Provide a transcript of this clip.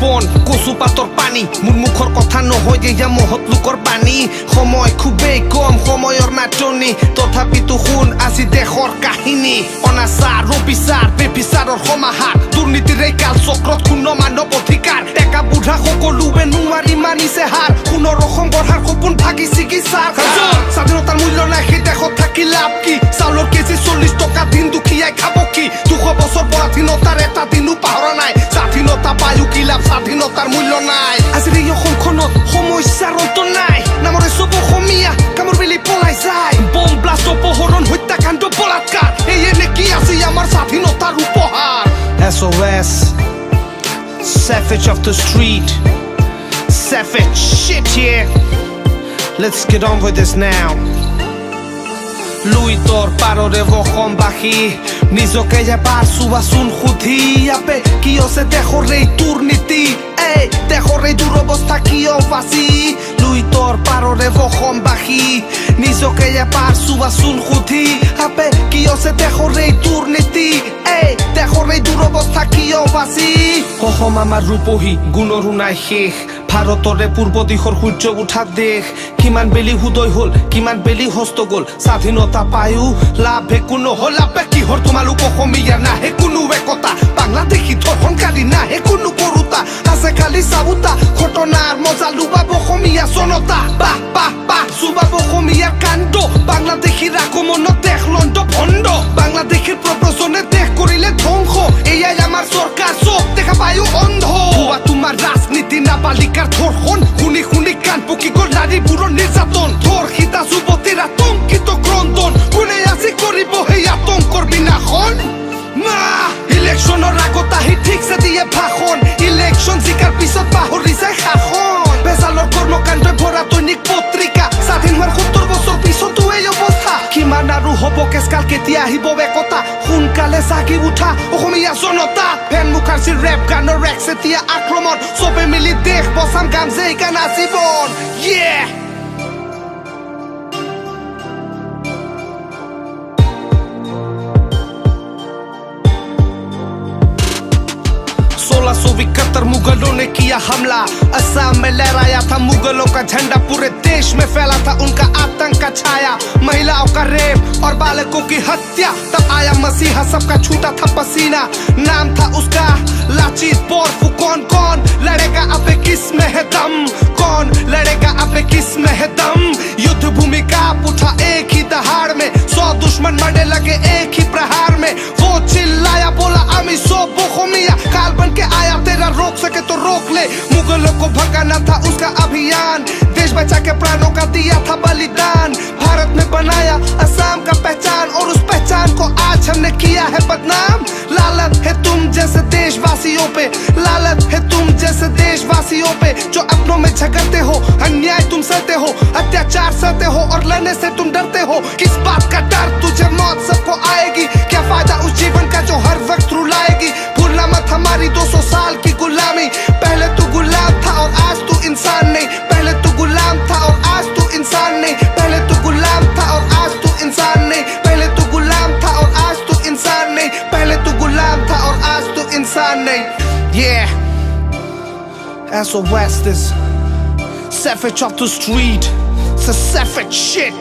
বন কচু পাতৰ পানী মোৰ মুখৰ কথা নহয় এয়া মহৎ লোকৰ বাণী সময় খুবেই কম সময়ৰ নাটনি তথাপিতো শুন আজি দেশৰ কাহিনী অনাচাৰ অবিচাৰ বেবিচাৰৰ সমাহাৰ দুৰ্নীতিৰ এই কালচক্ৰত কোনো মানৱ অধিকাৰ ডেকা বুঢ়া সকলোৱে নোৱাৰি মানিছে হাৰ পুনৰ অসম গঢ়াৰ সপোন ভাগি চিকিৎসাৰ স্বাধীনতাৰ মূল্য নাই সেই দেশত থাকি লাভ কি চাউলৰ কেজি 40 টকা দিন দুখীয়াই খাব কি 200 বছৰ পৰাধীনতাৰ এটা দিনো পাহৰা নাই স্বাধীনতা পায়ো কি লাভ স্বাধীনতাৰ মূল্য নাই আজিৰ এই অসমখনত সমস্যাৰ অন্ত নাই নামৰে চব অসমীয়া কামৰ বেলি পলাই যায় বম ব্লাষ্ট অপহৰণ হত্যাকাণ্ড বলাৎকাৰ এয়ে নেকি আছে আমাৰ স্বাধীনতাৰ উপহাৰ SOS Savage of the street Savage shit yeah Let's get on with this now লুইতৰ পাৰৰে অসমবাসী নিজকে এবাৰ চোৱাচোন সুধি আপে কিয় আছে দেশৰ এই দুৰ্নীতি এই দেশৰ এই দুৰৱস্থা কিয় বাচি লুইতৰ পাৰৰে অসমবাসী নিজকে এবাৰ চোৱাচোন সুধি আপে কিয় আছে দেশৰ এই দুৰ্নীতি এই দেশৰ এই দুৰৱস্থা কিয় বাচি অসম আমাৰ ৰূপহী গুণৰো নাই শেষ ভাৰতৰে পূৰ্ব দিশৰ সূৰ্য উঠা দেশ কিমান বেলি উদয় হল কিমান বেলি হস্ত গল স্বাধীনতা পায়ো লাভে কোনো হল আপে কিহৰ তোমালোক অসমীয়া নাহে কোনো একতা বাংলাদেশী ধৰ্ষণকাৰী নাহে কোনো কৰোতা আছে খালি চাউতা ঘটনাৰ মজা লুবাব অসমীয়া জনতা বাহ বাহ বাহ চুবাব অসমীয়াৰ কাণ্ড বাংলাদেশীৰ আগমনত দেশ লণ্ড ভণ্ড বাংলাদেশীৰ প্ৰব্ৰজনে দেশ কৰিলে ধ্বংস এয়াই আমাৰ চৰকাৰ চব দেখা পায়ো অন্ধ ভুৱা তোমাৰ ৰাজনীতি নাবালিকাৰ ধৰ্ষণ শুনি শুনি কাণ পকি গল নাৰীবোৰৰ নিৰ্যাতন ধৰ্ষিত যুৱতীৰ আতংকিত ক্ৰন্দন কোনে আজি কৰিব সেই আতংকৰ বিনাশন না ইলেকশ্যনৰ আগত আহি ঠিকছে দিয়ে ভাষণ ইলেকশ্যন জিকাৰ পিছত পাহৰি যায় শাসন বেজালৰ কৰ্মকাণ্ডই ভৰা দৈনিক পত্ৰিকা স্বাধীন হোৱাৰ 70 বছৰ পিছতো এই অৱস্থা কিমান আৰু হ'ব কেচকাল কেতিয়া আহিব একতা সোনকালে জাগি উঠা অসমীয়া জনতা ভেন মুখাৰ্জীৰ ৰেপ গানৰ ৰেক্স এতিয়া আক্ৰমণ চবে মিলি দেশ বচাম গাম যে এই গান আজীৱন yeah मुगलों ने किया हमला असम में लहराया था मुगलों का झंडा पूरे देश में फैला था उनका आतंक का छाया महिलाओं का रेप और बालकों की हत्या तब आया मसीहा सबका छूटा था पसीना नाम था उसका लाचित बोरफू कौन कौन लड़ेगा अब किस में है दम कौन लड़ेगा अब किस में है दम युद्ध भूमि का उठा एक ही दहाड़ में 100 दुश्मन मरने लगे एक ही प्रहार में वो चिल्लाया बोला अमी सो बोखोमिया काल बन के आया तेरा रोक सके तो रोक ले मुगलों को भगाना था उसका अभियान देश बचा के प्राणों का दिया था बलिदान भारत में बनाया असम का पहचान और उस पहचान को आज हमने किया है बदनाम लालत है तुम जैसे देशवासियों पे लालत है तुम जैसे देशवासियों पे जो अपनों में झगड़ते हो अन्याय तुम सहते हो अत्याचार सहते हो और लड़ने से तुम डरते हो किस बात का डर तुझे मौत सबको आएगी क्या फायदा उस जीवन का जो हर वक्त रुलाएगी भूलना मत हमारी 200 साल की गुलामी पहले तू गुलाम था और आज तू इंसान नहीं पहले तू गुलाम था और आज तू इंसान नहीं पहले तू गुलाम था और आज तू इंसान नहीं पहले तू गुलाम था और आज तू इंसान नहीं पहले तू गुलाम था और आज तू इंसान नहीं yeah SOS this savage of the street it's a savage shit